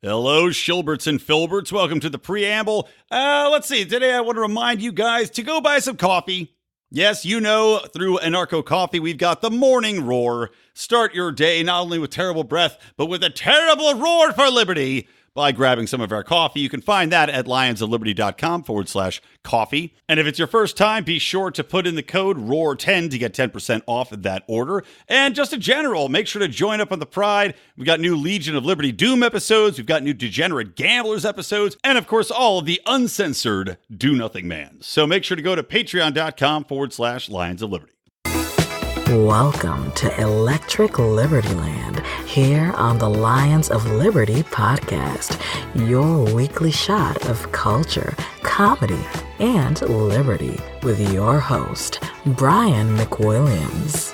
Hello, Shilberts and Filberts. Welcome to the preamble. Let's see. Today I want to remind you guys to go buy some coffee. Yes, you know, through Anarcho Coffee, we've got the morning roar. Start your day not only with terrible breath, but with a terrible roar for liberty by grabbing some of our coffee. You can find that at lionsofliberty.com/coffee. And if it's your first time, be sure to put in the code ROAR10 to get 10% off of that order. And just in general, make sure to join up on the Pride. We've got new Legion of Liberty Doom episodes. We've got new Degenerate Gamblers episodes. And of course, all of the uncensored Do Nothing Mans. So make sure to go to patreon.com/Lions of Liberty. Welcome to Electric Libertyland, here on the Lions of Liberty podcast, your weekly shot of culture, comedy, and liberty with your host, Brian McWilliams.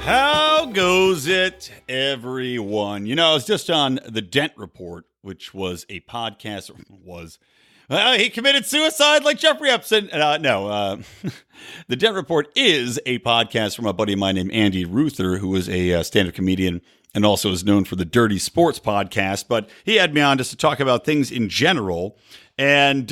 How goes it, everyone? You know, I was just on the Dent Report, which was a podcast, he committed suicide like Jeffrey Epstein. The Dent Report is a podcast from a buddy of mine named Andy Ruther, who is a stand-up comedian and also is known for the Dirty Sports podcast. But he had me on just to talk about things in general, and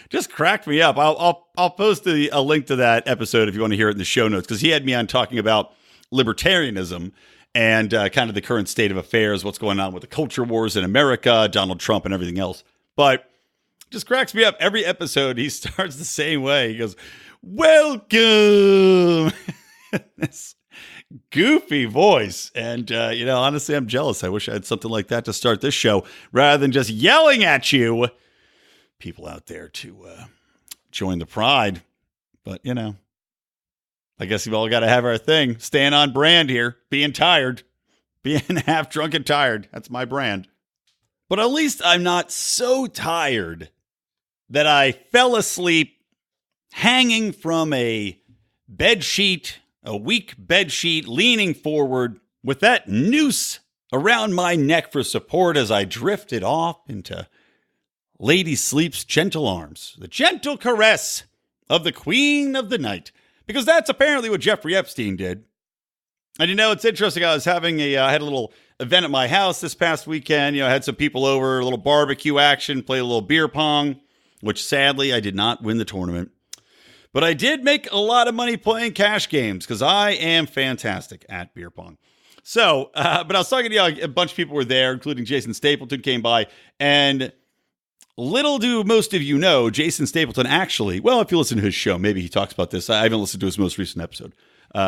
just cracked me up. I'll post a link to that episode if you want to hear it in the show notes, because he had me on talking about libertarianism and kind of the current state of affairs, what's going on with the culture wars in America, Donald Trump, and everything else. But just cracks me up. Every episode, he starts the same way. He goes, "Welcome." This goofy voice. And, honestly, I'm jealous. I wish I had something like that to start this show rather than just yelling at you. People out there to join the Pride. But, I guess we've all got to have our thing. Staying on brand here. Being tired. Being half drunk and tired. That's my brand. But at least I'm not so tired that I fell asleep hanging from a weak bed sheet, leaning forward with that noose around my neck for support as I drifted off into Lady Sleep's gentle arms, the gentle caress of the Queen of the Night, because that's apparently what Jeffrey Epstein did. And it's interesting. I had a little event at my house this past weekend. I had some people over, a little barbecue action, played a little beer pong, which sadly I did not win the tournament. But I did make a lot of money playing cash games because I am fantastic at beer pong. So, but I was talking to a bunch of people were there, including Jason Stapleton came by. And little do most of you know, Jason Stapleton actually, well, if you listen to his show, maybe he talks about this. I haven't listened to his most recent episode.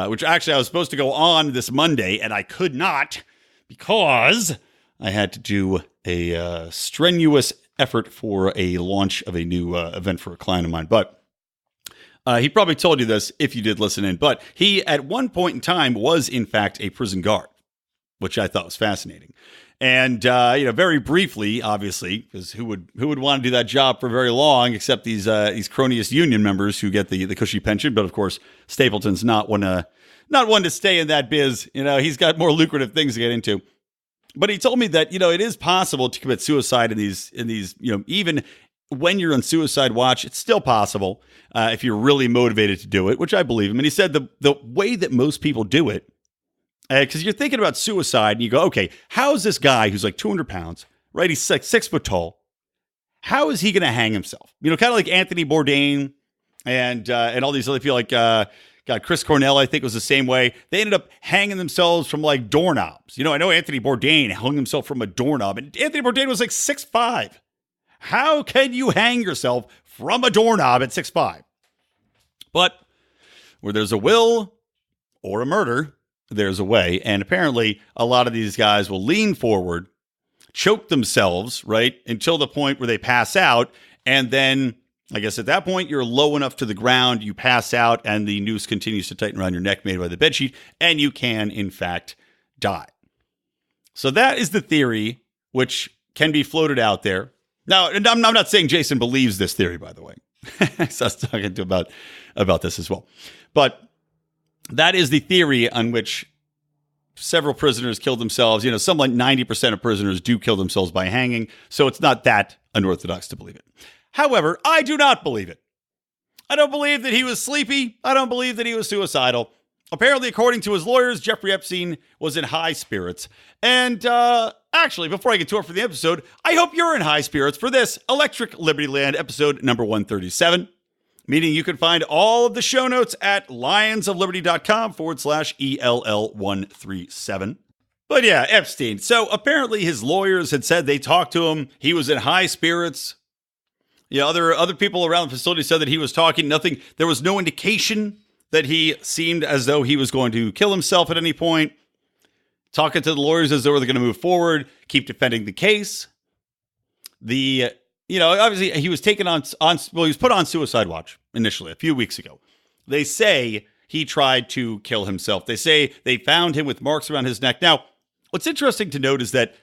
Which actually I was supposed to go on this Monday, and I could not because I had to do a strenuous effort for a launch of a new event for a client of mine. But he probably told you this if you did listen in. But he, at one point in time, was in fact a prison guard, which I thought was fascinating. And very briefly, obviously, because who would want to do that job for very long, except these cronyist union members who get the cushy pension. But of course, Stapleton's not one to stay in that biz. He's got more lucrative things to get into. But he told me that it is possible to commit suicide in these even when you're on suicide watch, it's still possible if you're really motivated to do it, which I believe him. And he said the way that most people do it. Because you're thinking about suicide and you go, okay, how is this guy who's like 200 pounds, right? He's like 6 foot tall. How is he going to hang himself? Kind of like Anthony Bourdain and all these other people like, Chris Cornell, I think was the same way. They ended up hanging themselves from like doorknobs. I know Anthony Bourdain hung himself from a doorknob, and Anthony Bourdain was like 6'5". How can you hang yourself from a doorknob at 6'5"? But where there's a will or a murder, there's a way. And apparently a lot of these guys will lean forward, choke themselves, right, until the point where they pass out. And then I guess at that point, you're low enough to the ground, you pass out, and the noose continues to tighten around your neck made by the bedsheet, and you can, in fact, die. So that is the theory which can be floated out there. Now, and I'm not saying Jason believes this theory, by the way. So I was talking to him about this as well. But that is the theory on which several prisoners killed themselves. Some like 90% of prisoners do kill themselves by hanging. So it's not that unorthodox to believe it. However, I do not believe it. I don't believe that he was sleepy. I don't believe that he was suicidal. Apparently, according to his lawyers, Jeffrey Epstein was in high spirits. And actually, before I get to it for the episode, I hope you're in high spirits for this Electric Libertyland episode number 137. Meaning you can find all of the show notes at lionsofliberty.com/ELL137. But yeah, Epstein. So apparently his lawyers had said they talked to him. He was in high spirits. Yeah, other people around the facility said that he was talking. Nothing. There was no indication that he seemed as though he was going to kill himself at any point. Talking to the lawyers as though they're going to move forward, keep defending the case. Obviously he was taken he was put on suicide watch initially a few weeks ago. They say he tried to kill himself. They say they found him with marks around his neck. Now, what's interesting to note is that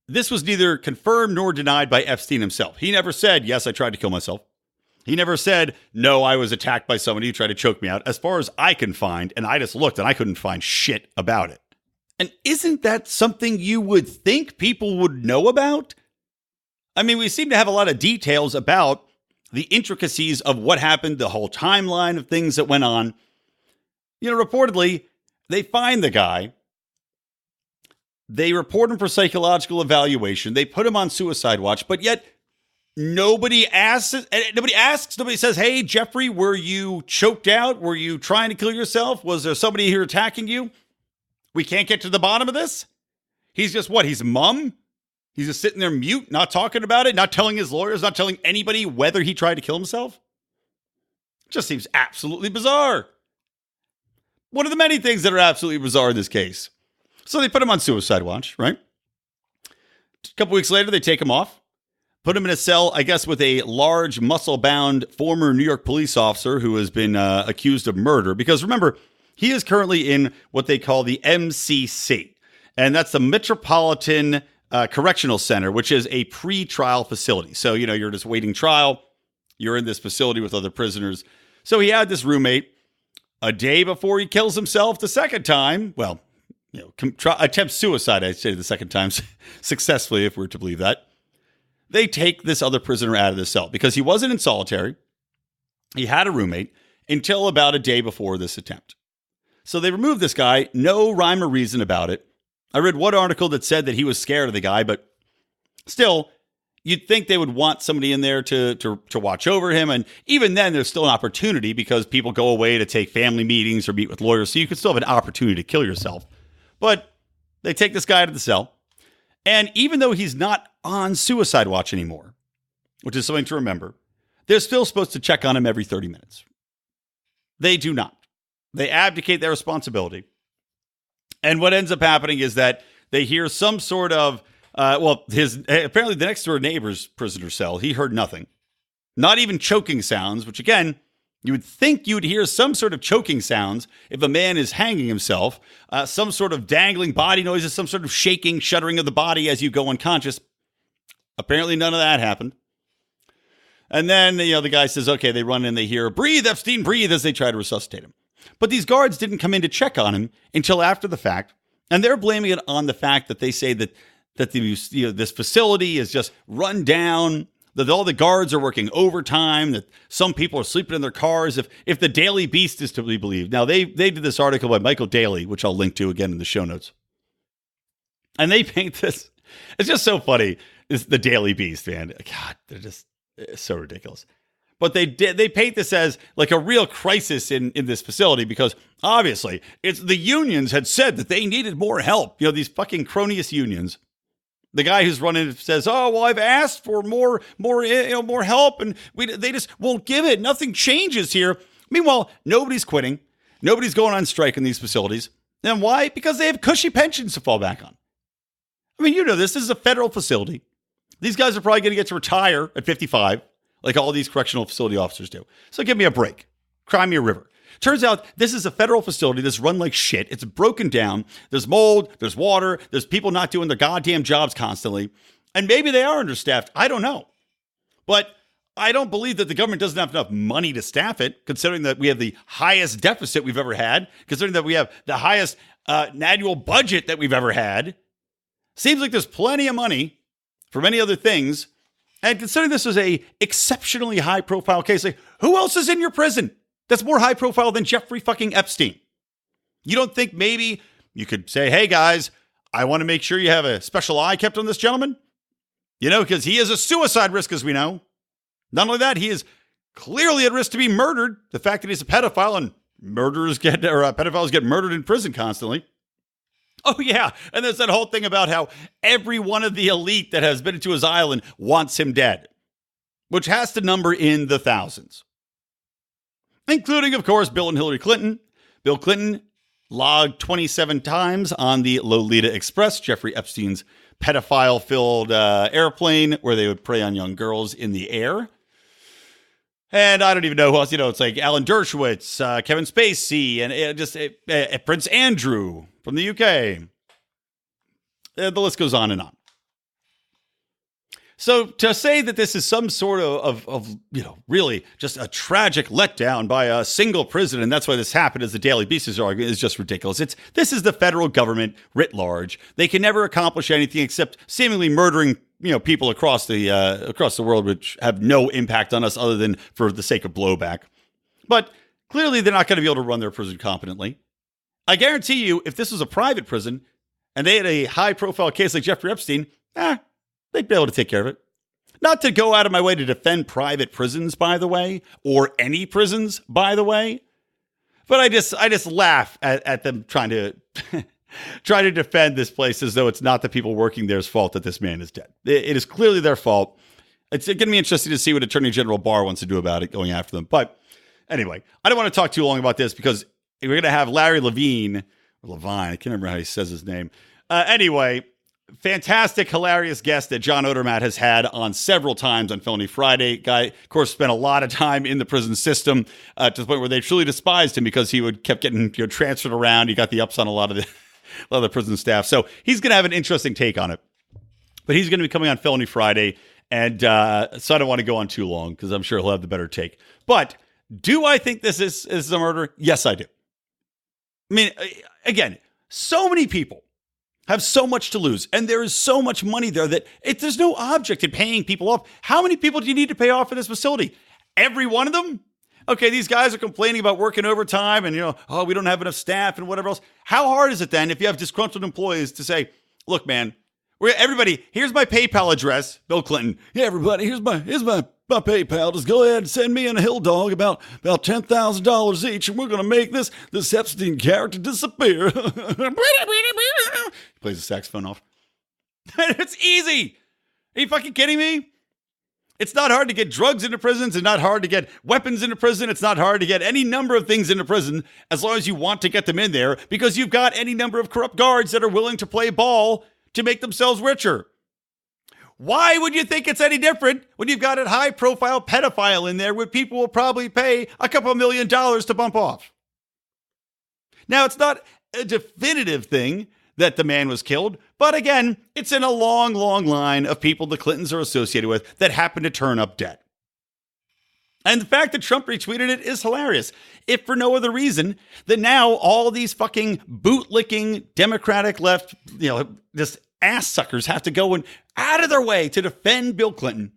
this was neither confirmed nor denied by Epstein himself. He never said, yes, I tried to kill myself. He never said, no, I was attacked by somebody who tried to choke me out. As far as I can find, and I just looked and I couldn't find shit about it. And isn't that something you would think people would know about? I mean, we seem to have a lot of details about the intricacies of what happened, the whole timeline of things that went on. Reportedly, they find the guy. They report him for psychological evaluation. They put him on suicide watch, but yet nobody asks, nobody says, hey, Jeffrey, were you choked out? Were you trying to kill yourself? Was there somebody here attacking you? We can't get to the bottom of this? He's just what? He's mum? He's just sitting there mute, not talking about it, not telling his lawyers, not telling anybody whether he tried to kill himself? It just seems absolutely bizarre. One of the many things that are absolutely bizarre in this case. So they put him on suicide watch, right? A couple weeks later, they take him off, put him in a cell, I guess, with a large, muscle-bound former New York police officer who has been accused of murder. Because remember, he is currently in what they call the MCC, and that's the Metropolitan Correctional Center, which is a pre-trial facility. So, you're just waiting trial. You're in this facility with other prisoners. So he had this roommate a day before he kills himself the second time. Well, attempts suicide, I'd say the second time successfully, if we're to believe that. They take this other prisoner out of the cell because he wasn't in solitary. He had a roommate until about a day before this attempt. So they removed this guy, no rhyme or reason about it. I read one article that said that he was scared of the guy, but still, you'd think they would want somebody in there to watch over him. And even then, there's still an opportunity because people go away to take family meetings or meet with lawyers. So you could still have an opportunity to kill yourself. But they take this guy out of the cell. And even though he's not on suicide watch anymore, which is something to remember, they're still supposed to check on him every 30 minutes. They do not. They abdicate their responsibility. And what ends up happening is that they hear some sort of, apparently the next door neighbor's prisoner cell, he heard nothing. Not even choking sounds, which again, you would think you'd hear some sort of choking sounds if a man is hanging himself, some sort of dangling body noises, some sort of shaking, shuddering of the body as you go unconscious. Apparently none of that happened. And then, the guy says, okay, they run in, they hear, breathe, Epstein, breathe, as they try to resuscitate him. But these guards didn't come in to check on him until after the fact. And they're blaming it on the fact that they say that this facility is just run down, that all the guards are working overtime, that some people are sleeping in their cars, if the Daily Beast is to be believed. Now, they did this article by Michael Daly, which I'll link to again in the show notes. And they paint this. It's just so funny. It's the Daily Beast, man. God, they're just so ridiculous. But they paint this as like a real crisis in this facility because obviously the unions had said that they needed more help. These fucking cronyist unions. The guy who's running says, "Oh, well, I've asked for more help, and they just won't give it. Nothing changes here." Meanwhile, nobody's quitting. Nobody's going on strike in these facilities. And why? Because they have cushy pensions to fall back on. I mean, this is a federal facility. These guys are probably going to get to retire at 55, like all these correctional facility officers do. So give me a break. Cry me a river. Turns out this is a federal facility that's run like shit. It's broken down. There's mold. There's water. There's people not doing their goddamn jobs constantly. And maybe they are understaffed. I don't know. But I don't believe that the government doesn't have enough money to staff it, considering that we have the highest deficit we've ever had, considering that we have the highest annual budget that we've ever had. Seems like there's plenty of money for many other things. And considering this is a exceptionally high-profile case, like, who else is in your prison that's more high-profile than Jeffrey fucking Epstein? You don't think maybe you could say, hey, guys, I want to make sure you have a special eye kept on this gentleman? Because he is a suicide risk, as we know. Not only that, he is clearly at risk to be murdered. The fact that he's a pedophile and pedophiles get murdered in prison constantly. Oh, yeah. And there's that whole thing about how every one of the elite that has been into his island wants him dead, which has to number in the thousands, including, of course, Bill and Hillary Clinton. Bill Clinton logged 27 times on the Lolita Express, Jeffrey Epstein's pedophile-filled airplane where they would prey on young girls in the air. And I don't even know who else. It's like Alan Dershowitz, Kevin Spacey, and Prince Andrew from the UK. The list goes on and on. So to say that this is some sort of really just a tragic letdown by a single president, and that's why this happened, as the Daily Beast is arguing, is just ridiculous. This is the federal government writ large. They can never accomplish anything except seemingly murdering people across the world, which have no impact on us other than for the sake of blowback. But clearly, they're not going to be able to run their prison competently. I guarantee you, if this was a private prison and they had a high-profile case like Jeffrey Epstein, they'd be able to take care of it. Not to go out of my way to defend private prisons, by the way, or any prisons, by the way. But I just laugh at them trying to try to defend this place as though it's not the people working there's fault that this man is dead. It is clearly their fault. It's going to be interesting to see what Attorney General Barr wants to do about it, going after them. But anyway, I don't want to talk too long about this because we're going to have Larry Levine, I can't remember how he says his name. Anyway, fantastic, hilarious guest that John Odermatt has had on several times on Felony Friday. Guy, of course, spent a lot of time in the prison system to the point where they truly despised him because he kept getting transferred around. He got the ups on a lot of the prison staff. So he's going to have an interesting take on it. But he's going to be coming on Felony Friday. And so I don't want to go on too long because I'm sure he'll have the better take. But do I think this is a murder? Yes, I do. I mean, again, so many people have so much to lose, and there is so much money there that there's no object in paying people off. How many people do you need to pay off for this facility? Every one of them? Okay, these guys are complaining about working overtime and, we don't have enough staff and whatever else. How hard is it then if you have disgruntled employees to say, look, man, everybody, here's my PayPal address, Bill Clinton. Yeah, everybody, here's my PayPal. Just go ahead and send me and a hill dog about $10,000 each, and we're going to make this Epstein character disappear. He plays the saxophone off. It's easy. Are you fucking kidding me? It's not hard to get drugs into prisons. It's not hard to get weapons into prison. It's not hard to get any number of things into prison as long as you want to get them in there because you've got any number of corrupt guards that are willing to play ball to make themselves richer. Why would you think it's any different when you've got a high-profile pedophile in there where people will probably pay a couple $1 million to bump off? Now, it's not a definitive thing that the man was killed, but again, it's in a long, long line of people the Clintons are associated with that happen to turn up dead. And the fact that Trump retweeted it is hilarious, if for no other reason than now all these fucking bootlicking Democratic left, just ass suckers have to go out of their way to defend Bill Clinton,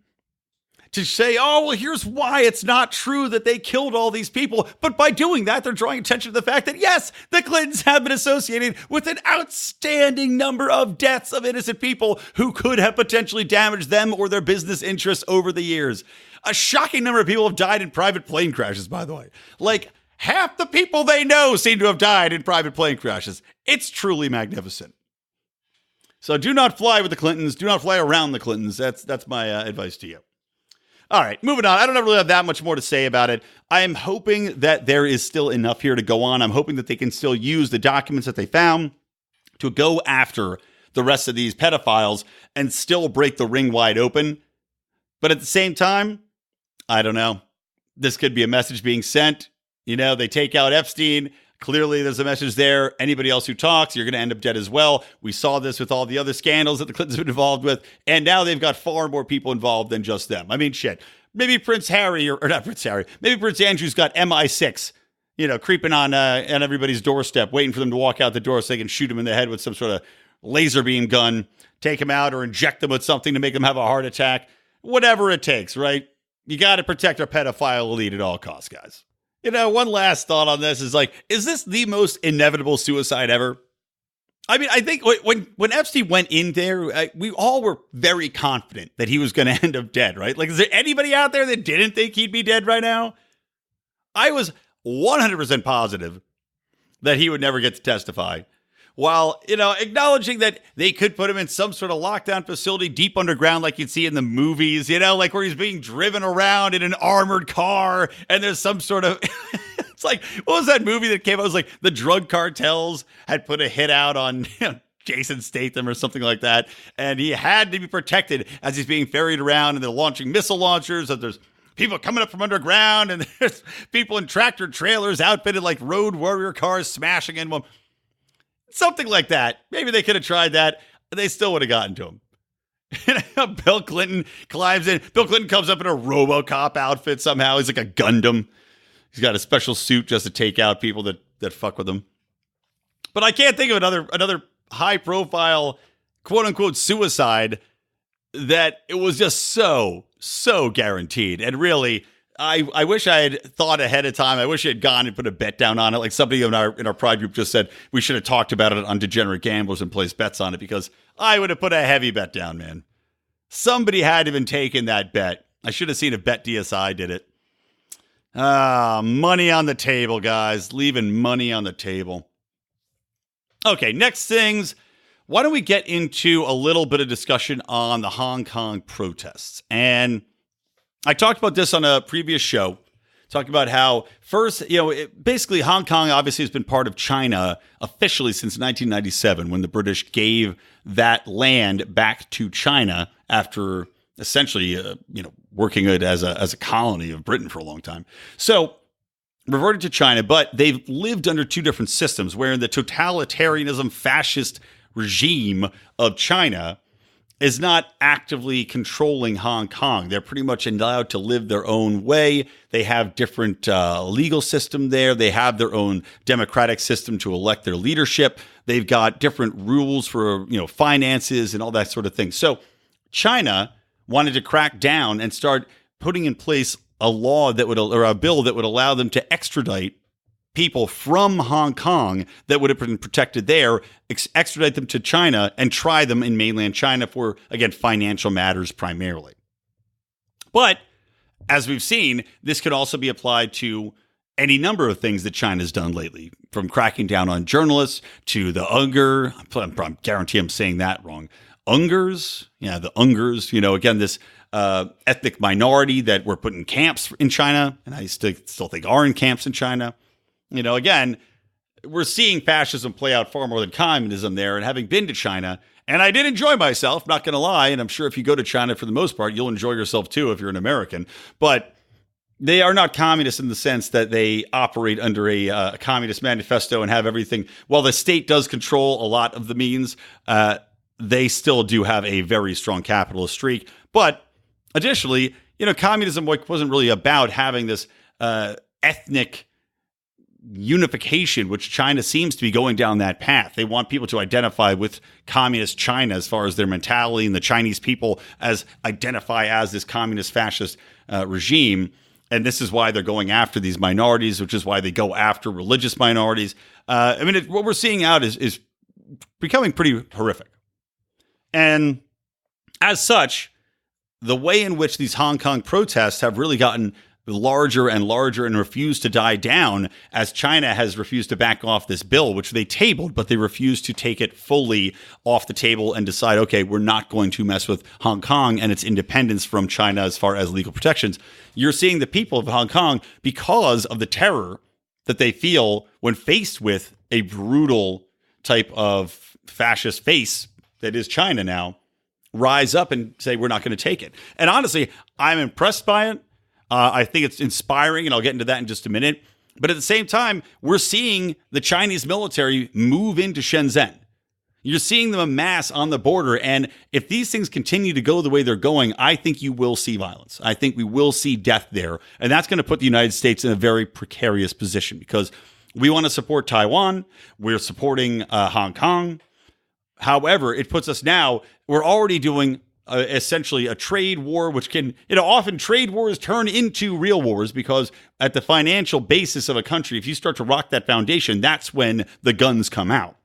to say, oh, well, here's why it's not true that they killed all these people. But by doing that, they're drawing attention to the fact that, yes, the Clintons have been associated with an outstanding number of deaths of innocent people who could have potentially damaged them or their business interests over the years. A shocking number of people have died in private plane crashes, by the way. Like, half the people they know seem to have died in private plane crashes. It's truly magnificent. So do not fly with the Clintons. Do not fly around the Clintons. That's my advice to you. All right, moving on. I don't really have that much more to say about it. I am hoping that there is still enough here to go on. I'm hoping that they can still use the documents that they found to go after the rest of these pedophiles and still break the ring wide open. But at the same time, I don't know. This could be a message being sent. They take out Epstein. Clearly, there's a message there. Anybody else who talks, you're going to end up dead as well. We saw this with all the other scandals that the Clintons have been involved with. And now they've got far more people involved than just them. I mean, shit. Maybe Prince Harry, or not Prince Harry, maybe Prince Andrew's got MI6, creeping on everybody's doorstep, waiting for them to walk out the door so they can shoot him in the head with some sort of laser beam gun, take him out, or inject them with something to make them have a heart attack. Whatever it takes, right? You got to protect our pedophile elite at all costs, guys. One last thought on this is is this the most inevitable suicide ever? I mean, I think when Epstein went in there, we all were very confident that he was going to end up dead, right? Is there anybody out there that didn't think he'd be dead right now? I was 100% positive that he would never get to testify. While, acknowledging that they could put him in some sort of lockdown facility deep underground like you'd see in the movies, where he's being driven around in an armored car and there's some sort of... It's what was that movie that came out? It was the drug cartels had put a hit out on Jason Statham or something like that. And he had to be protected as he's being ferried around and they're launching missile launchers. And there's people coming up from underground and there's people in tractor trailers outfitted like road warrior cars smashing in them. Something like that. Maybe they could have tried that. They still would have gotten to him. Bill Clinton climbs in. Bill Clinton comes up in a RoboCop outfit somehow. He's like a Gundam. He's got a special suit just to take out people that fuck with him. But I can't think of another high-profile, quote-unquote, suicide that it was just so guaranteed. And really, I wish I had thought ahead of time. I wish I had gone and put a bet down on it. Like somebody in our Pride group just said we should have talked about it on Degenerate Gamblers and placed bets on it because I would have put a heavy bet down, man. Somebody had to have been taking that bet. I should have seen if Bet DSI did it. Money on the table, guys. Leaving money on the table. Okay, next things. Why don't we get into a little bit of discussion on the Hong Kong protests? And I talked about this on a previous show, talking about how first, basically Hong Kong obviously has been part of China officially since 1997 when the British gave that land back to China after essentially, working it as a colony of Britain for a long time. So reverted to China, but they've lived under two different systems where the totalitarianism fascist regime of China is not actively controlling Hong Kong. They're pretty much allowed to live their own way. They have different legal system there. They have their own democratic system to elect their leadership. They've got different rules for, finances and all that sort of thing. So China wanted to crack down and start putting in place a law or a bill that would allow them to extradite people from Hong Kong that would have been protected there, extradite them to China and try them in mainland China for, again, financial matters primarily. But as we've seen, this could also be applied to any number of things that China's done lately, from cracking down on journalists to the Uyghur. I guarantee I'm saying that wrong. Uyghurs, the Uyghurs, again, this ethnic minority that were put in camps in China, and I still think are in camps in China. Again, we're seeing fascism play out far more than communism there, and having been to China, and I did enjoy myself, not going to lie, and I'm sure if you go to China for the most part, you'll enjoy yourself too if you're an American, but they are not communists in the sense that they operate under a communist manifesto and have everything. While the state does control a lot of the means, they still do have a very strong capitalist streak. But additionally, communism wasn't really about having this ethnic unification, which China seems to be going down that path. They want people to identify with communist China as far as their mentality, and the Chinese people as identify as this communist fascist regime. And this is why they're going after these minorities, which is why they go after religious minorities. What we're seeing out is becoming pretty horrific. And as such, the way in which these Hong Kong protests have really gotten larger and larger and refused to die down as China has refused to back off this bill, which they tabled, but they refused to take it fully off the table and decide, okay, we're not going to mess with Hong Kong and its independence from China as far as legal protections. You're seeing the people of Hong Kong, because of the terror that they feel when faced with a brutal type of fascist face that is China now, rise up and say, we're not going to take it. And honestly, I'm impressed by it. I think it's inspiring, and I'll get into that in just a minute. But at the same time, we're seeing the Chinese military move into Shenzhen. You're seeing them amass on the border. And if these things continue to go the way they're going, I think you will see violence. I think we will see death there. And that's going to put the United States in a very precarious position because we want to support Taiwan. We're supporting Hong Kong. However, it puts us now, we're already doing essentially a trade war, which can, often trade wars turn into real wars because at the financial basis of a country, if you start to rock that foundation, that's when the guns come out,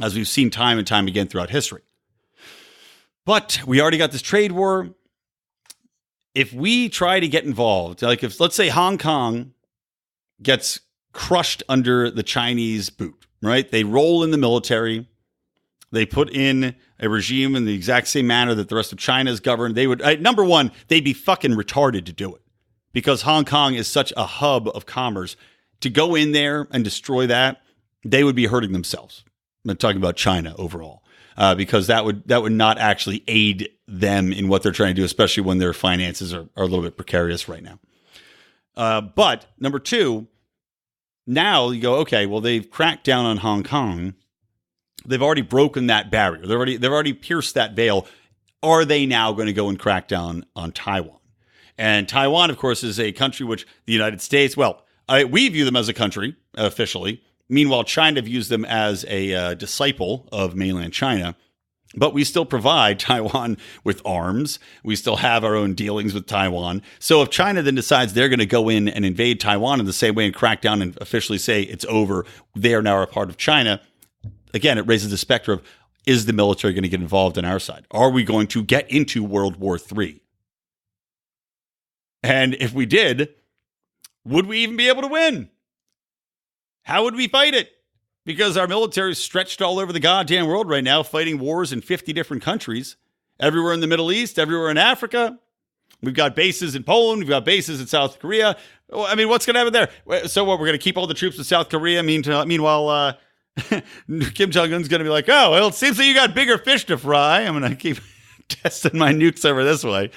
as we've seen time and time again throughout history. But we already got this trade war. If we try to get involved, like if, let's say, Hong Kong gets crushed under the Chinese boot, right? They roll in the military. They put in a regime in the exact same manner that the rest of China is governed. They would, number one, they'd be fucking retarded to do it because Hong Kong is such a hub of commerce. To go in there and destroy that, they would be hurting themselves. I'm talking about China overall, because that would not actually aid them in what they're trying to do, especially when their finances are a little bit precarious right now. But number two, now you go, okay, well, they've cracked down on Hong Kong. They've already broken that barrier. They've already pierced that veil. Are they now going to go and crack down on Taiwan? And Taiwan, of course, is a country which the United States, we view them as a country officially. Meanwhile, China views them as a disciple of mainland China. But we still provide Taiwan with arms. We still have our own dealings with Taiwan. So if China then decides they're going to go in and invade Taiwan in the same way and crack down and officially say it's over, they are now a part of China, again, it raises the specter of, is the military going to get involved on our side? Are we going to get into World War III? And if we did, would we even be able to win? How would we fight it? Because our military is stretched all over the goddamn world right now, fighting wars in 50 different countries, everywhere in the Middle East, everywhere in Africa. We've got bases in Poland. We've got bases in South Korea. I mean, what's going to happen there? So what, we're going to keep all the troops in South Korea? Meanwhile, Kim Jong-un's going to be like, oh, well, it seems like you got bigger fish to fry. I'm going to keep testing my nukes over this way.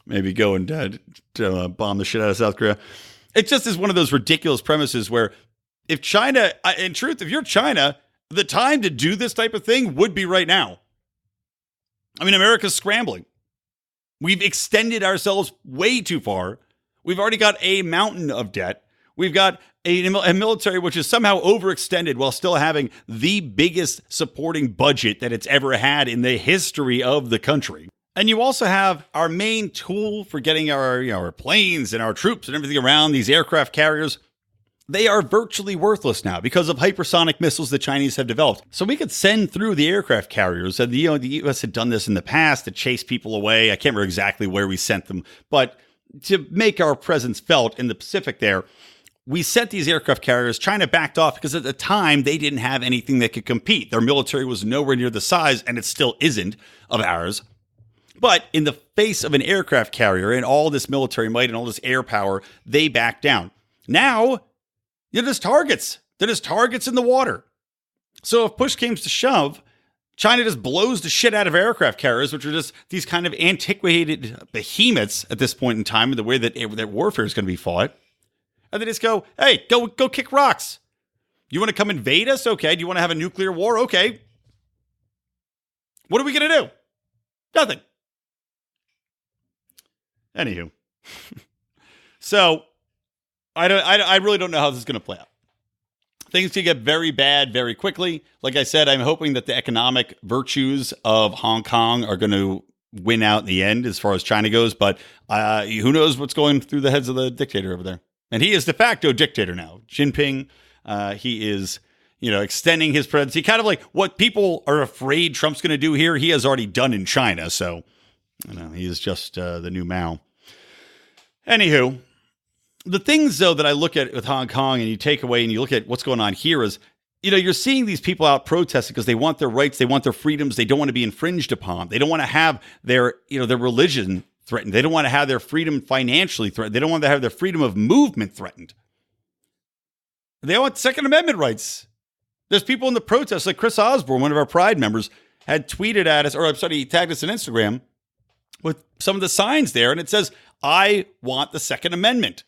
Maybe go and bomb the shit out of South Korea. It just is one of those ridiculous premises where if China, in truth, if you're China, the time to do this type of thing would be right now. I mean, America's scrambling. We've extended ourselves way too far. We've already got a mountain of debt. We've got a military which is somehow overextended while still having the biggest supporting budget that it's ever had in the history of the country. And you also have our main tool for getting our planes and our troops and everything around, these aircraft carriers. They are virtually worthless now because of hypersonic missiles the Chinese have developed. So we could send through the aircraft carriers, and the U.S. had done this in the past to chase people away. I can't remember exactly where we sent them, but to make our presence felt in the Pacific there, we sent these aircraft carriers. China backed off because at the time they didn't have anything that could compete. Their military was nowhere near the size, and it still isn't, of ours. But in the face of an aircraft carrier and all this military might and all this air power, they backed down. Now, they're just targets. They're just targets in the water. So if push comes to shove, China just blows the shit out of aircraft carriers, which are just these kind of antiquated behemoths at this point in time in the way that warfare is going to be fought. And they just go, hey, go kick rocks. You want to come invade us? Okay. Do you want to have a nuclear war? Okay. What are we going to do? Nothing. Anywho. So I really don't know how this is going to play out. Things can get very bad very quickly. Like I said, I'm hoping that the economic virtues of Hong Kong are going to win out in the end as far as China goes. But who knows what's going through the heads of the dictator over there. And he is de facto dictator now. Jinping, he is, extending his presidency. Kind of like what people are afraid Trump's going to do here, he has already done in China. So, he is just the new Mao. Anywho. The things, though, that I look at with Hong Kong and you take away and you look at what's going on here is, you're seeing these people out protesting because they want their rights, they want their freedoms, they don't want to be infringed upon. They don't want to have their religion threatened. They don't want to have their freedom financially threatened. They don't want to have their freedom of movement threatened. They want Second Amendment rights. There's people in the protests, like Chris Osborne, one of our Pride members, had tweeted at us, he tagged us on Instagram with some of the signs there, and it says, I want the Second Amendment.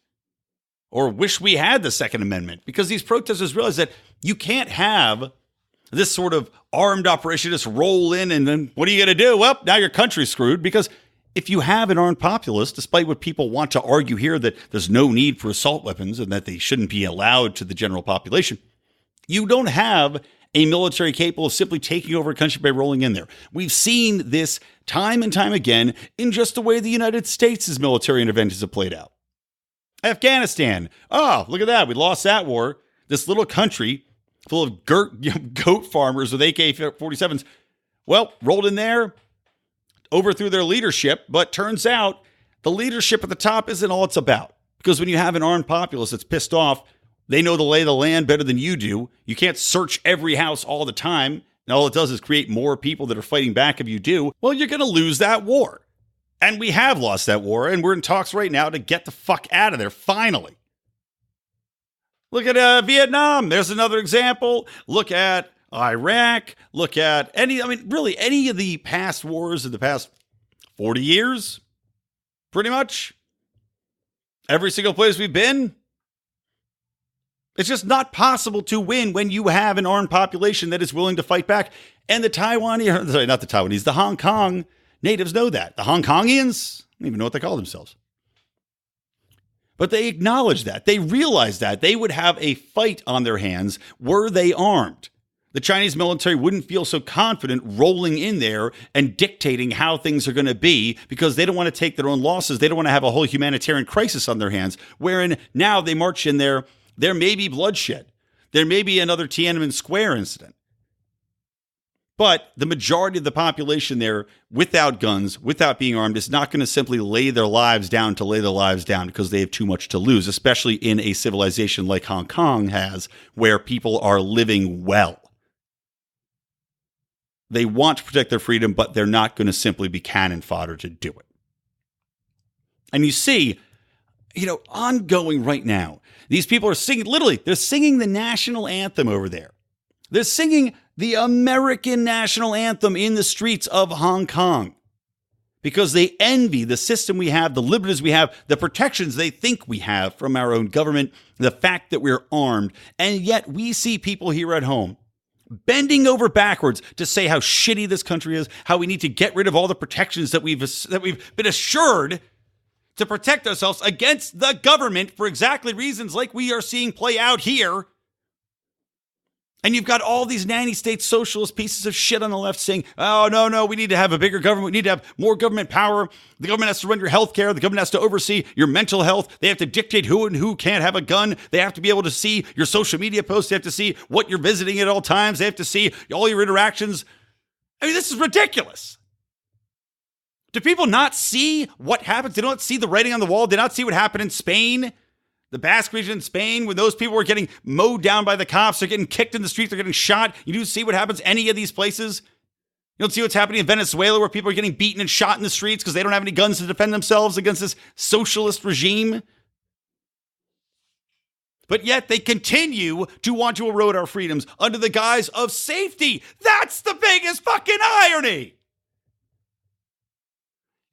Or wish we had the Second Amendment, because these protesters realize that you can't have this sort of armed operation just roll in and then what are you going to do? Well, now your country's screwed, because if you have an armed populace, despite what people want to argue here that there's no need for assault weapons and that they shouldn't be allowed to the general population, you don't have a military capable of simply taking over a country by rolling in there. We've seen this time and time again in just the way the United States' military interventions have played out. Afghanistan. Oh, look at that. We lost that war. This little country full of goat farmers with AK-47s, well, rolled in there, overthrew their leadership, but turns out the leadership at the top isn't all it's about. Because when you have an armed populace that's pissed off, they know the lay of the land better than you do. You can't search every house all the time, and all it does is create more people that are fighting back if you do. Well, you're going to lose that war. And we have lost that war, and we're in talks right now to get the fuck out of there, finally. Look at Vietnam. There's another example. Look at Iraq. Look at any of the past wars of the past 40 years, pretty much. Every single place we've been. It's just not possible to win when you have an armed population that is willing to fight back. And the the Hong Kong natives know that. The Hong Kongians, I don't even know what they call themselves. But they acknowledge that. They realize that they would have a fight on their hands were they armed. The Chinese military wouldn't feel so confident rolling in there and dictating how things are going to be because they don't want to take their own losses. They don't want to have a whole humanitarian crisis on their hands, wherein now they march in there. There may be bloodshed. There may be another Tiananmen Square incident. But the majority of the population there, without guns, without being armed, is not going to simply lay their lives down because they have too much to lose, especially in a civilization like Hong Kong has, where people are living well. They want to protect their freedom, but they're not going to simply be cannon fodder to do it. And you see, ongoing right now, these people are singing, literally, they're singing the national anthem over there. They're singing the American national anthem in the streets of Hong Kong because they envy the system we have, the liberties we have, the protections they think we have from our own government, the fact that we're armed. And yet we see people here at home bending over backwards to say how shitty this country is, how we need to get rid of all the protections that we've been assured to protect ourselves against the government for exactly reasons like we are seeing play out here. And you've got all these nanny state socialist pieces of shit on the left saying, oh, no, we need to have a bigger government. We need to have more government power. The government has to run your health care. The government has to oversee your mental health. They have to dictate who and who can't have a gun. They have to be able to see your social media posts. They have to see what you're visiting at all times. They have to see all your interactions. I mean, this is ridiculous. Do people not see what happens? They don't see the writing on the wall. They not see what happened in Spain? The Basque region in Spain, when those people were getting mowed down by the cops, they're getting kicked in the street, they're getting shot. You do see what happens any of these places? You don't see what's happening in Venezuela where people are getting beaten and shot in the streets because they don't have any guns to defend themselves against this socialist regime. But yet they continue to want to erode our freedoms under the guise of safety. That's the biggest fucking irony.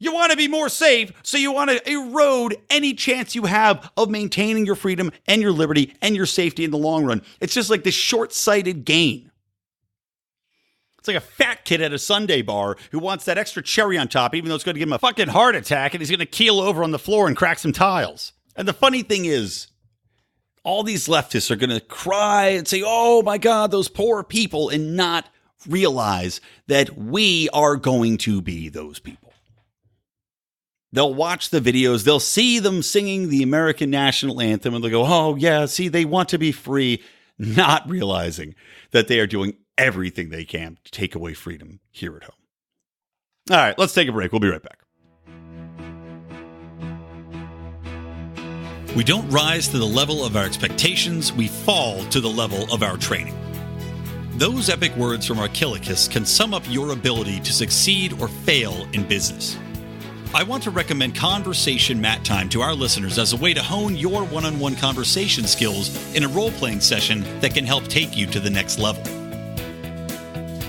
You want to be more safe, so you want to erode any chance you have of maintaining your freedom and your liberty and your safety in the long run. It's just like this short-sighted gain. It's like a fat kid at a sundae bar who wants that extra cherry on top, even though it's going to give him a fucking heart attack, and he's going to keel over on the floor and crack some tiles. And the funny thing is, all these leftists are going to cry and say, oh my God, those poor people, and not realize that we are going to be those people. They'll watch the videos, they'll see them singing the American national anthem, and they'll go, oh yeah, see, they want to be free, not realizing that they are doing everything they can to take away freedom here at home. All right, let's take a break. We'll be right back. We don't rise to the level of our expectations, we fall to the level of our training. Those epic words from Archilochus can sum up your ability to succeed or fail in business. I want to recommend Conversation Mat Time to our listeners as a way to hone your one-on-one conversation skills in a role-playing session that can help take you to the next level.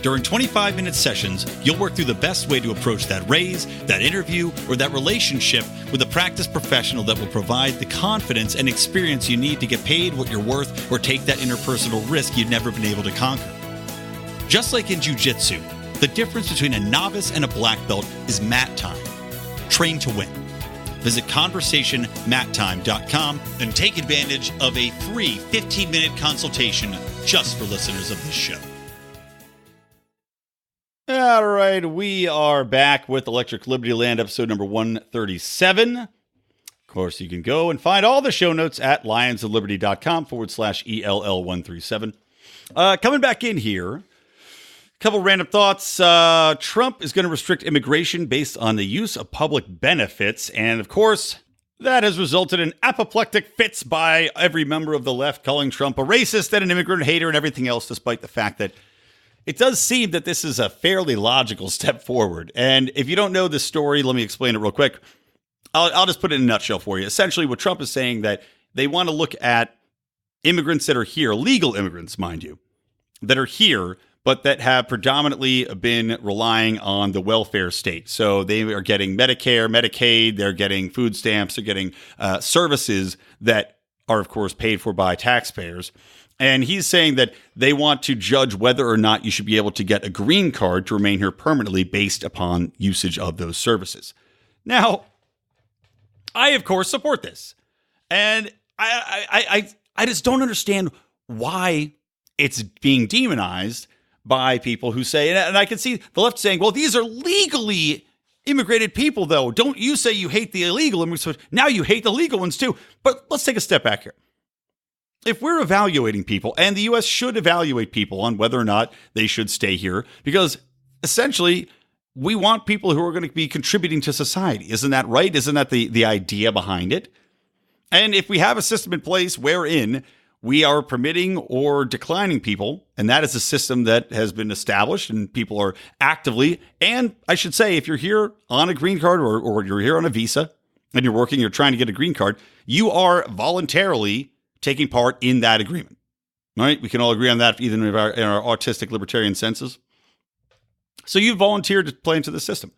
During 25-minute sessions, you'll work through the best way to approach that raise, that interview, or that relationship with a practiced professional that will provide the confidence and experience you need to get paid what you're worth or take that interpersonal risk you've never been able to conquer. Just like in jiu-jitsu, the difference between a novice and a black belt is mat time. Train to win. Visit conversationmattime.com and take advantage of a free 15-minute consultation just for listeners of this show. All right, we are back with Electric Libertyland, episode number 137. Of course, you can go and find all the show notes at lionsofliberty.com/ELL137. Coming back in here, a couple random thoughts. Trump is going to restrict immigration based on the use of public benefits. And of course, that has resulted in apoplectic fits by every member of the left, calling Trump a racist and an immigrant hater and everything else, despite the fact that it does seem that this is a fairly logical step forward. And if you don't know this story, let me explain it real quick. I'll just put it in a nutshell for you. Essentially, what Trump is saying that they want to look at immigrants that are here, legal immigrants, mind you, that are here, but that have predominantly been relying on the welfare state. So they are getting Medicare, Medicaid, they're getting food stamps, they're getting services that are, of course, paid for by taxpayers. And he's saying that they want to judge whether or not you should be able to get a green card to remain here permanently based upon usage of those services. Now, I, of course, support this. And I just don't understand why it's being demonized by people who say, and I can see the left saying, well, these are legally immigrated people, though. Don't you say you hate the illegal immigrants. Now you hate the legal ones, too. But let's take a step back here. If we're evaluating people, and the U.S. should evaluate people on whether or not they should stay here, because essentially we want people who are going to be contributing to society. Isn't that right? Isn't that the idea behind it? And if we have a system in place wherein we are permitting or declining people, and that is a system that has been established and people are actively, and I should say, if you're here on a green card or you're here on a visa and you're working, you're trying to get a green card, you are voluntarily taking part in that agreement. All right? We can all agree on that, even in our autistic libertarian senses. So you volunteered to play into the system.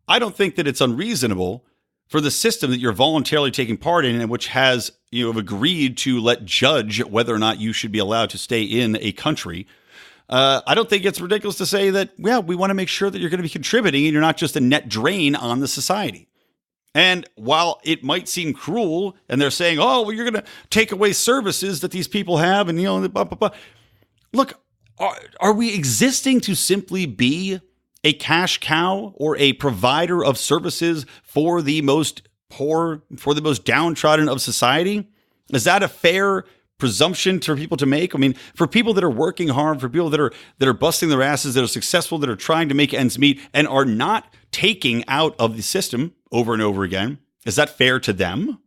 I don't think that it's unreasonable for the system that you're voluntarily taking part in, and which has, have agreed to let judge whether or not you should be allowed to stay in a country. I don't think it's ridiculous to say that, we want to make sure that you're going to be contributing and you're not just a net drain on the society. And while it might seem cruel, and they're saying, oh, well, you're going to take away services that these people have, and, blah, blah, blah. Look, are we existing to simply be a cash cow or a provider of services for the most poor, for the most downtrodden of society? Is that a fair presumption for people to make? I mean, for people that are working hard, for people that are busting their asses, that are successful, that are trying to make ends meet and are not taking out of the system over and over again, is that fair to them?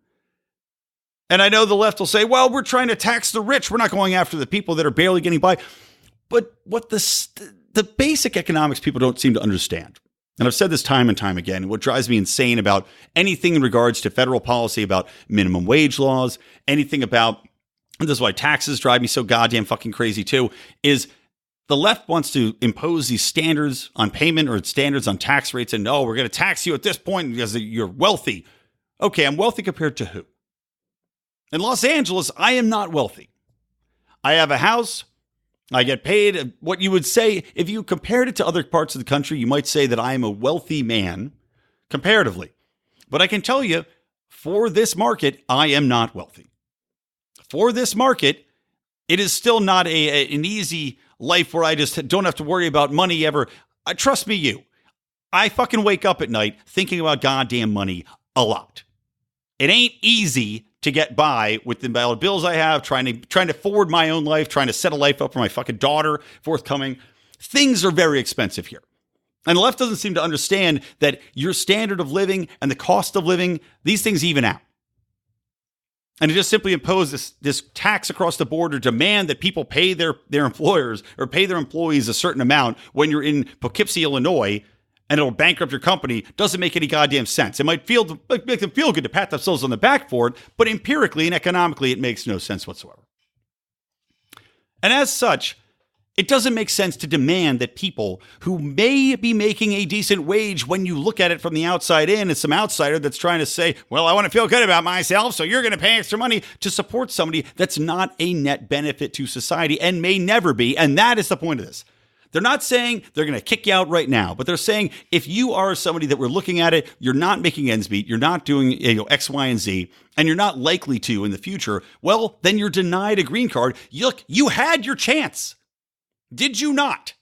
And I know the left will say, well, we're trying to tax the rich. We're not going after the people that are barely getting by. But what the basic economics people don't seem to understand, and I've said this time and time again, what drives me insane about anything in regards to federal policy, about minimum wage laws, anything about, and this is why taxes drive me so goddamn fucking crazy too, is the left wants to impose these standards on payment or standards on tax rates, and no, we're going to tax you at this point because you're wealthy. Okay, I'm wealthy compared to who? In Los Angeles, I am not wealthy. I have a house. I get paid what you would say, if you compared it to other parts of the country, you might say that I am a wealthy man comparatively. But I can tell you, for this market, I am not wealthy. For this market, it is still not an easy life where I just don't have to worry about money ever. Trust me, I fucking wake up at night thinking about goddamn money a lot. It ain't easy to get by with the amount of bills I have, trying to forward my own life, trying to set a life up for my fucking daughter forthcoming. Things are very expensive here. And the left doesn't seem to understand that your standard of living and the cost of living, these things even out. And to just simply impose this tax across the board or demand that people pay their employers or pay their employees a certain amount when you're in Poughkeepsie, Illinois, and it'll bankrupt your company doesn't make any goddamn sense. It might make them feel good to pat themselves on the back for it, but empirically and economically, it makes no sense whatsoever. And as such, it doesn't make sense to demand that people who may be making a decent wage, when you look at it from the outside in, it's some outsider that's trying to say, well, I want to feel good about myself, so you're going to pay extra money to support somebody that's not a net benefit to society and may never be. And that is the point of this. They're not saying they're going to kick you out right now, but they're saying if you are somebody that we're looking at it, you're not making ends meet, you're not doing X, Y, and Z, and you're not likely to in the future, well, then you're denied a green card. Look, you had your chance. Did you not?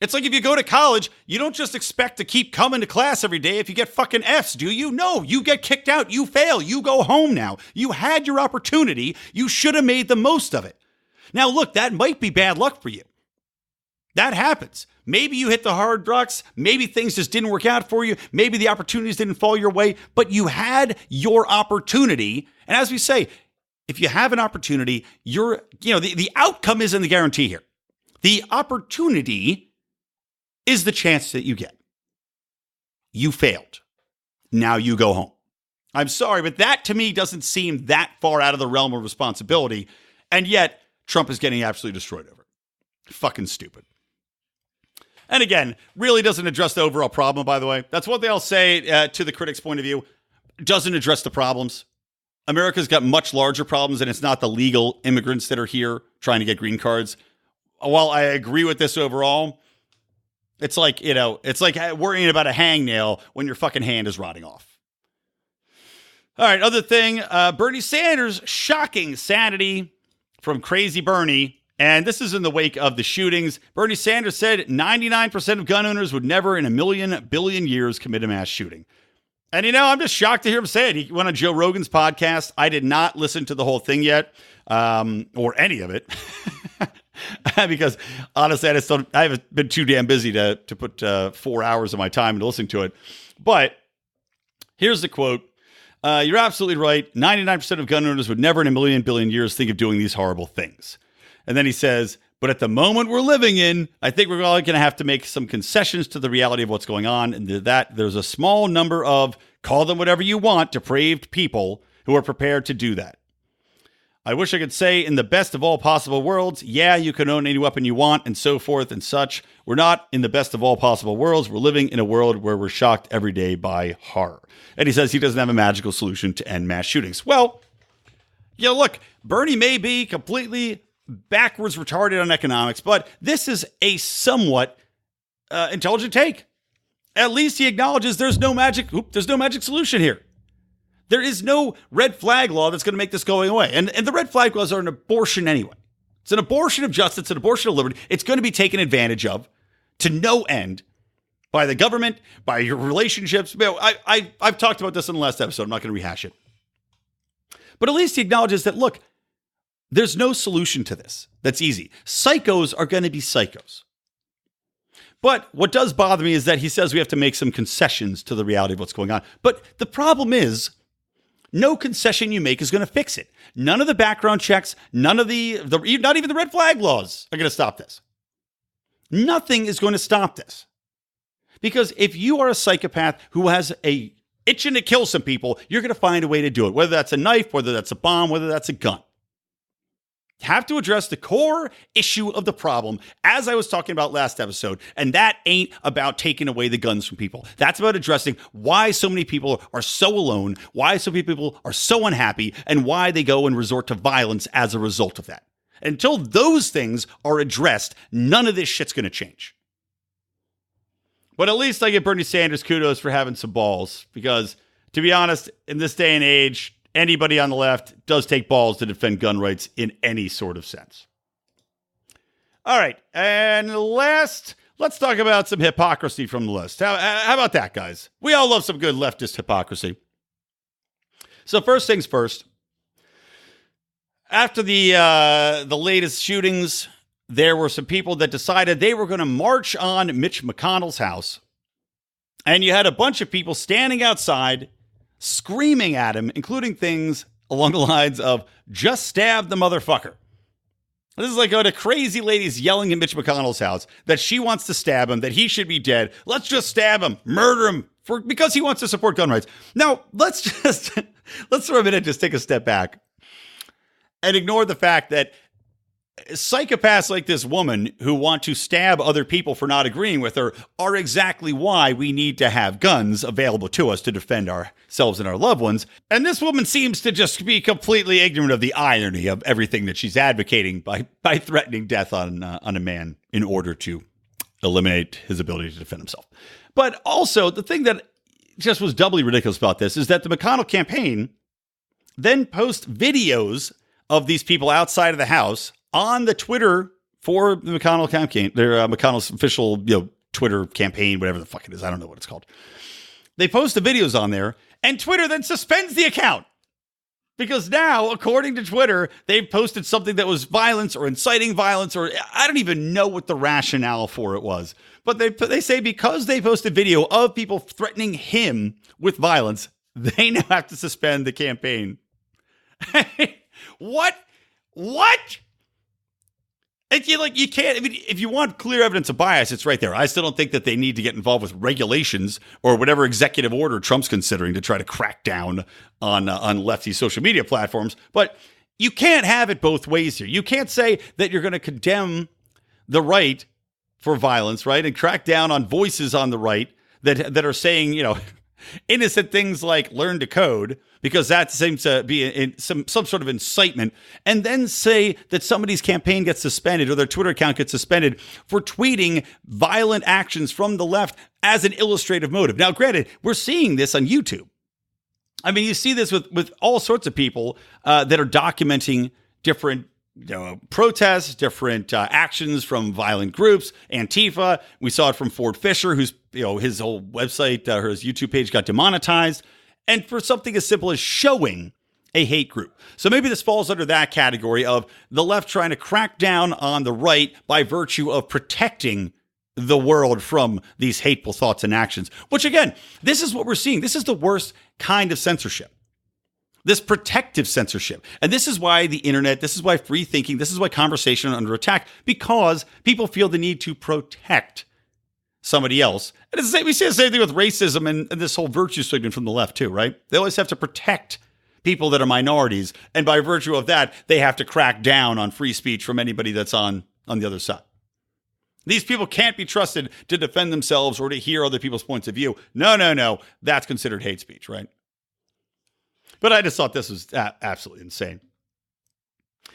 It's like if you go to college, you don't just expect to keep coming to class every day if you get fucking Fs, do you? No, you get kicked out. You fail. You go home now. You had your opportunity. You should have made the most of it. Now, look, that might be bad luck for you. That happens. Maybe you hit the hard rocks. Maybe things just didn't work out for you. Maybe the opportunities didn't fall your way, but you had your opportunity. And as we say, if you have an opportunity, the outcome isn't the guarantee here. The opportunity is the chance that you get. You failed. Now you go home. I'm sorry, but that to me doesn't seem that far out of the realm of responsibility. And yet Trump is getting absolutely destroyed over it. Fucking stupid. And again, really doesn't address the overall problem, by the way. That's what they'll say to the critics' point of view. Doesn't address the problems. America's got much larger problems, and it's not the legal immigrants that are here trying to get green cards. While I agree with this overall, it's like worrying about a hangnail when your fucking hand is rotting off. All right, other thing, Bernie Sanders, shocking sanity from Crazy Bernie. And this is in the wake of the shootings. Bernie Sanders said 99% of gun owners would never in a billion years commit a mass shooting. And, I'm just shocked to hear him say it. He went on Joe Rogan's podcast. I did not listen to the whole thing yet, or any of it, because honestly, I haven't been too damn busy to put 4 hours of my time into listening to it. But here's the quote. You're absolutely right. 99% of gun owners would never in a billion years think of doing these horrible things. And then he says, but at the moment we're living in, I think we're all going to have to make some concessions to the reality of what's going on. And that there's a small number of, call them whatever you want, depraved people who are prepared to do that. I wish I could say in the best of all possible worlds, yeah, you can own any weapon you want and so forth and such. We're not in the best of all possible worlds. We're living in a world where we're shocked every day by horror. And he says he doesn't have a magical solution to end mass shootings. Well, look, Bernie may be completely backwards retarded on economics, but this is a somewhat intelligent take. At least he acknowledges there's no magic solution here. There is no red flag law that's going to make this going away. And the red flag laws are an abortion anyway. It's an abortion of justice, it's an abortion of liberty. It's going to be taken advantage of to no end by the government, by your relationships. I've talked about this in the last episode. I'm not going to rehash it. But at least he acknowledges that, look, there's no solution to this that's easy. Psychos are going to be psychos. But what does bother me is that he says we have to make some concessions to the reality of what's going on. But the problem is, no concession you make is going to fix it. None of the background checks, none of not even the red flag laws are going to stop this. Nothing is going to stop this. Because if you are a psychopath who has a itching to kill some people, you're going to find a way to do it. Whether that's a knife, whether that's a bomb, whether that's a gun. Have to address the core issue of the problem, as I was talking about last episode. And that ain't about taking away the guns from people. That's about addressing why so many people are so alone, why so many people are so unhappy, and why they go and resort to violence as a result of that. Until those things are addressed, none of this shit's going to change. But at least I give Bernie Sanders kudos for having some balls, because to be honest, in this day and age, anybody on the left does take balls to defend gun rights in any sort of sense. All right. And last, let's talk about some hypocrisy from the list. How about that, guys? We all love some good leftist hypocrisy. So first things first. After the latest shootings, there were some people that decided they were going to march on Mitch McConnell's house. And you had a bunch of people standing outside screaming at him, including things along the lines of, just stab the motherfucker. This is like a crazy lady's yelling at Mitch McConnell's house that she wants to stab him, that he should be dead. Let's just stab him, murder him, because he wants to support gun rights. Now, let's for a minute just take a step back and ignore the fact that psychopaths like this woman who want to stab other people for not agreeing with her are exactly why we need to have guns available to us to defend ourselves and our loved ones. And this woman seems to just be completely ignorant of the irony of everything that she's advocating by threatening death on a man in order to eliminate his ability to defend himself. But also, the thing that just was doubly ridiculous about this is that the McConnell campaign then posts videos of these people outside of the house on the Twitter for the McConnell campaign, their McConnell's official, Twitter campaign, whatever the fuck it is. I don't know what it's called. They post the videos on there, and Twitter then suspends the account. Because now, according to Twitter, they've posted something that was violence or inciting violence, or I don't even know what the rationale for it was. But they say because they posted video of people threatening him with violence, they now have to suspend the campaign. What? You can't, if you want clear evidence of bias, it's right there. I still don't think that they need to get involved with regulations or whatever executive order Trump's considering to try to crack down on lefty social media platforms. But you can't have it both ways here. You can't say that you're going to condemn the right for violence, right? And crack down on voices on the right that are saying, innocent things like learn to code, because that seems to be some sort of incitement, and then say that somebody's campaign gets suspended or their Twitter account gets suspended for tweeting violent actions from the left as an illustrative motive. Now, granted, we're seeing this on YouTube. I mean, you see this with all sorts of people that are documenting different protests, different actions from violent groups, Antifa. We saw it from Ford Fisher, who's, his whole website or his YouTube page got demonetized. And for something as simple as showing a hate group. So maybe this falls under that category of the left trying to crack down on the right by virtue of protecting the world from these hateful thoughts and actions. Which again, this is what we're seeing. This is the worst kind of censorship. This protective censorship. And this is why the internet, this is why free thinking, this is why conversation are under attack, because people feel the need to protect somebody else. And it's the same, we see the same thing with racism and this whole virtue signaling from the left too, right? They always have to protect people that are minorities. And by virtue of that, they have to crack down on free speech from anybody that's on the other side. These people can't be trusted to defend themselves or to hear other people's points of view. No. That's considered hate speech, right? But I just thought this was absolutely insane.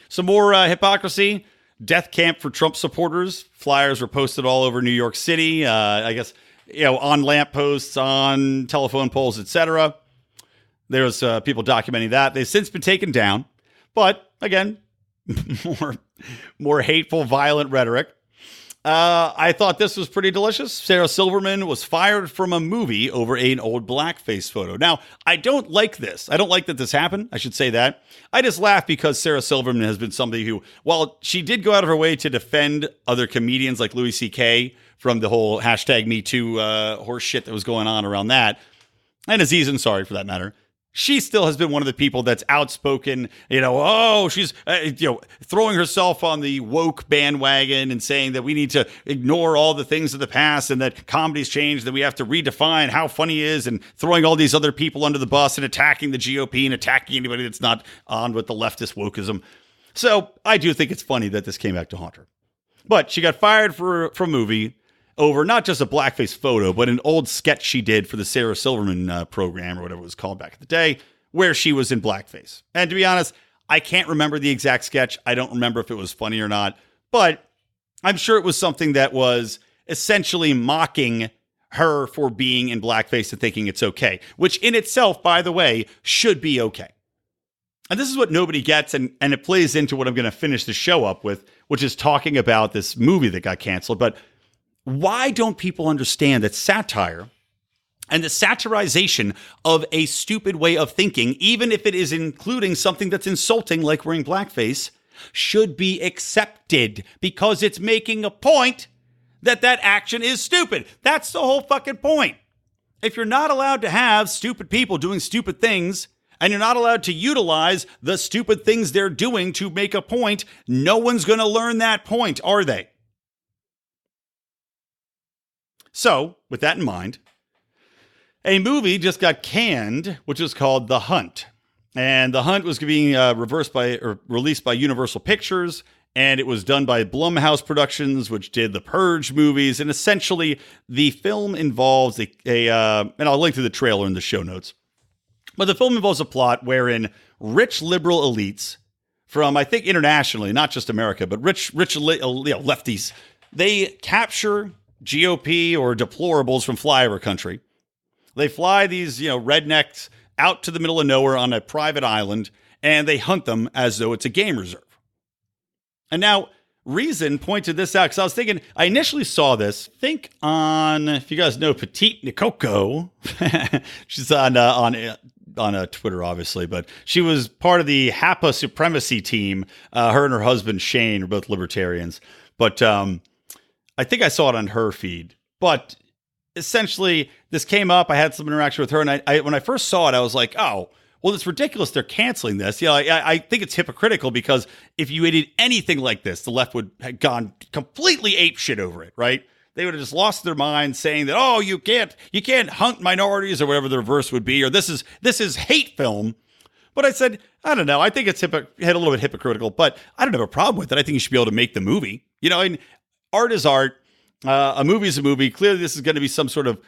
Some more hypocrisy. Death camp for Trump supporters. Flyers were posted all over New York City. I guess, on lampposts, on telephone poles, etc. There's people documenting that. They've since been taken down. But again, more hateful, violent rhetoric. I thought this was pretty delicious. Sarah Silverman was fired from a movie over an old blackface photo. Now, I don't like this. I don't like that this happened. I should say that. I just laugh because Sarah Silverman has been somebody who, while she did go out of her way to defend other comedians like Louis C.K. from the whole #MeToo horse shit that was going on around that, and Aziz Ansari for that matter, she still has been one of the people that's outspoken, she's, throwing herself on the woke bandwagon and saying that we need to ignore all the things of the past and that comedy's changed, that we have to redefine how funny is, and throwing all these other people under the bus and attacking the GOP and attacking anybody that's not on with the leftist wokeism. So I do think it's funny that this came back to haunt her. But she got fired from a movie over not just a blackface photo, but an old sketch she did for the Sarah Silverman program or whatever it was called back in the day, where she was in blackface. And to be honest, I can't remember the exact sketch. I don't remember if it was funny or not, but I'm sure it was something that was essentially mocking her for being in blackface and thinking it's okay, which in itself, by the way, should be okay. And this is what nobody gets, and it plays into what I'm going to finish the show up with, which is talking about this movie that got canceled. But why don't people understand that satire and the satirization of a stupid way of thinking, even if it is including something that's insulting like wearing blackface, should be accepted because it's making a point that action is stupid? That's the whole fucking point. If you're not allowed to have stupid people doing stupid things, and you're not allowed to utilize the stupid things they're doing to make a point, no one's going to learn that point, are they? So, with that in mind, a movie just got canned, which is called The Hunt. And The Hunt was being released by Universal Pictures, and it was done by Blumhouse Productions, which did the Purge movies. And essentially, the film involves and I'll link to the trailer in the show notes. But the film involves a plot wherein rich liberal elites from, I think, internationally, not just America, but rich lefties, they capture GOP or deplorables from flyover country. They fly these, rednecks out to the middle of nowhere on a private island, and they hunt them as though it's a game reserve. And now, Reason pointed this out because I was thinking, I initially saw this, think on, if you guys know Petite Nikoko, she's on Twitter, obviously, but she was part of the HAPA supremacy team. Her and her husband, Shane, are both libertarians. But I think I saw it on her feed. But essentially, this came up. I had some interaction with her. And I when I first saw it, I was like, oh, well, it's ridiculous they're canceling this. You know, I think it's hypocritical because if you did anything like this, the left would have gone completely apeshit over it, right? They would have just lost their mind saying that, oh, you can't hunt minorities or whatever the reverse would be, or this is hate film. But I said, I don't know. I think it's had a little bit hypocritical, but I don't have a problem with it. I think you should be able to make the movie. You know, and art is art. A movie is a movie. Clearly, this is going to be some sort of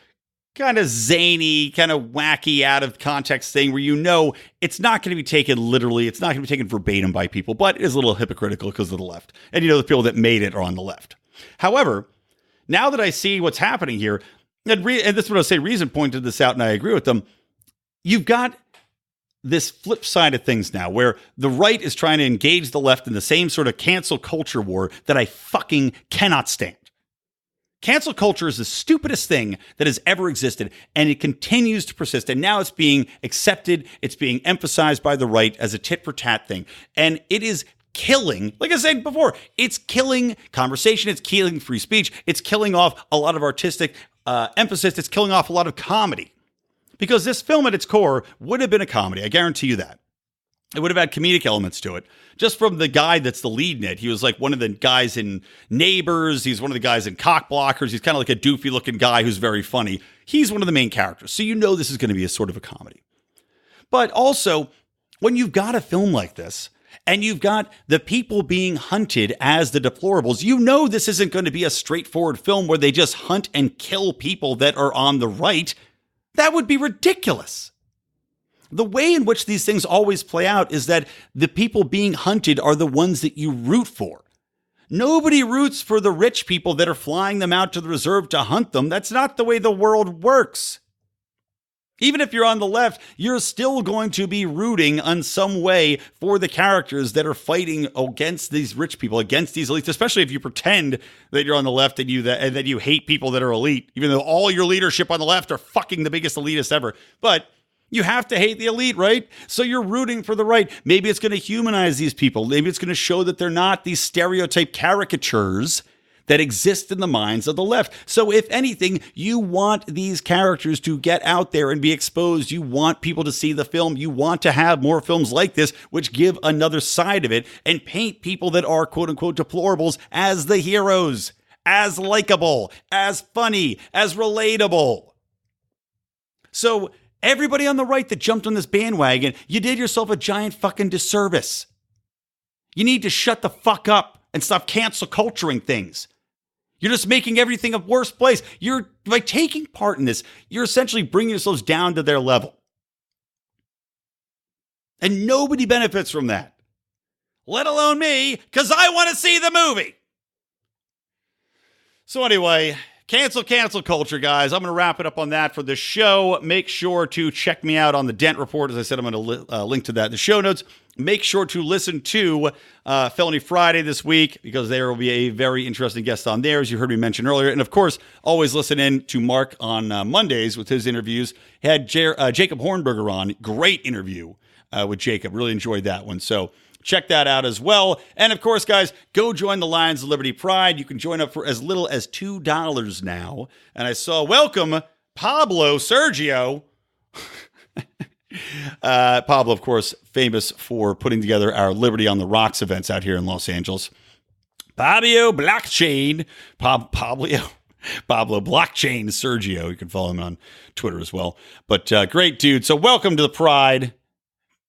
kind of zany, kind of wacky, out of context thing where you know it's not going to be taken literally. It's not going to be taken verbatim by people, but it is a little hypocritical because of the left. And you know, the people that made it are on the left. However, now that I see what's happening here, and this is what I say, Reason pointed this out, and I agree with them. You've got this flip side of things now where the right is trying to engage the left in the same sort of cancel culture war that I fucking cannot stand. Cancel culture is the stupidest thing that has ever existed, and it continues to persist. And now it's being accepted. It's being emphasized by the right as a tit-for-tat thing. And it is killing, like I said before, it's killing conversation. It's killing free speech. It's killing off a lot of artistic emphasis. It's killing off a lot of comedy. Because this film at its core would have been a comedy. I guarantee you that. It would have had comedic elements to it. Just from the guy that's the lead in it. He was like one of the guys in Neighbors. He's one of the guys in Cock Blockers. He's kind of like a doofy looking guy who's very funny. He's one of the main characters. So you know this is going to be a sort of a comedy. But also, when you've got a film like this, and you've got the people being hunted as the deplorables, you know this isn't going to be a straightforward film where they just hunt and kill people that are on the right. That would be ridiculous. The way in which these things always play out is that the people being hunted are the ones that you root for. Nobody roots for the rich people that are flying them out to the reserve to hunt them. That's not the way the world works. Even if you're on the left, you're still going to be rooting in some way for the characters that are fighting against these rich people, against these elites, especially if you pretend that you're on the left and that you hate people that are elite, even though all your leadership on the left are fucking the biggest elitists ever. But you have to hate the elite, right? So you're rooting for the right. Maybe it's going to humanize these people. Maybe it's going to show that they're not these stereotype caricatures that exist in the minds of the left. So if anything, you want these characters to get out there and be exposed. You want people to see the film. You want to have more films like this, which give another side of it and paint people that are quote unquote deplorables as the heroes, as likable, as funny, as relatable. So everybody on the right that jumped on this bandwagon, you did yourself a giant fucking disservice. You need to shut the fuck up and stop cancel culturing things. You're just making everything a worse place. You're, by taking part in this, you're essentially bringing yourselves down to their level. And nobody benefits from that. Let alone me, because I want to see the movie. So anyway, cancel culture, guys. I'm going to wrap it up on that for the show. Make sure to check me out on the Dent Report. As I said, I'm going to link to that in the show notes. Make sure to listen to Felony Friday this week because there will be a very interesting guest on there, as you heard me mention earlier. And, of course, always listen in to Mark on Mondays with his interviews. He had Jacob Hornberger on. Great interview with Jacob. Really enjoyed that one. So check that out as well. And, of course, guys, go join the Lions of Liberty Pride. You can join up for as little as $2 now. And I saw, welcome, Pablo Sergio. Pablo, of course, famous for putting together our Liberty on the Rocks events out here in Los Angeles. Pablo Blockchain Sergio. You can follow him on Twitter as well. But great dude. So welcome to the Pride.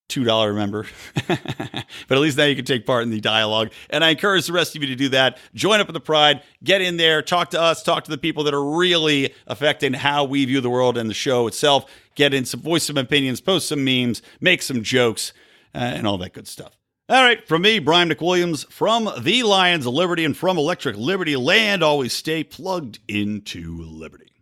$2 member. But at least now you can take part in the dialogue. And I encourage the rest of you to do that. Join up with the Pride. Get in there. Talk to us. Talk to the people that are really affecting how we view the world and the show itself. Get in some, voice some opinions, post some memes, make some jokes, and all that good stuff. All right. From me, Brian McWilliams, from the Lions of Liberty and from Electric Liberty Land, always stay plugged into Liberty.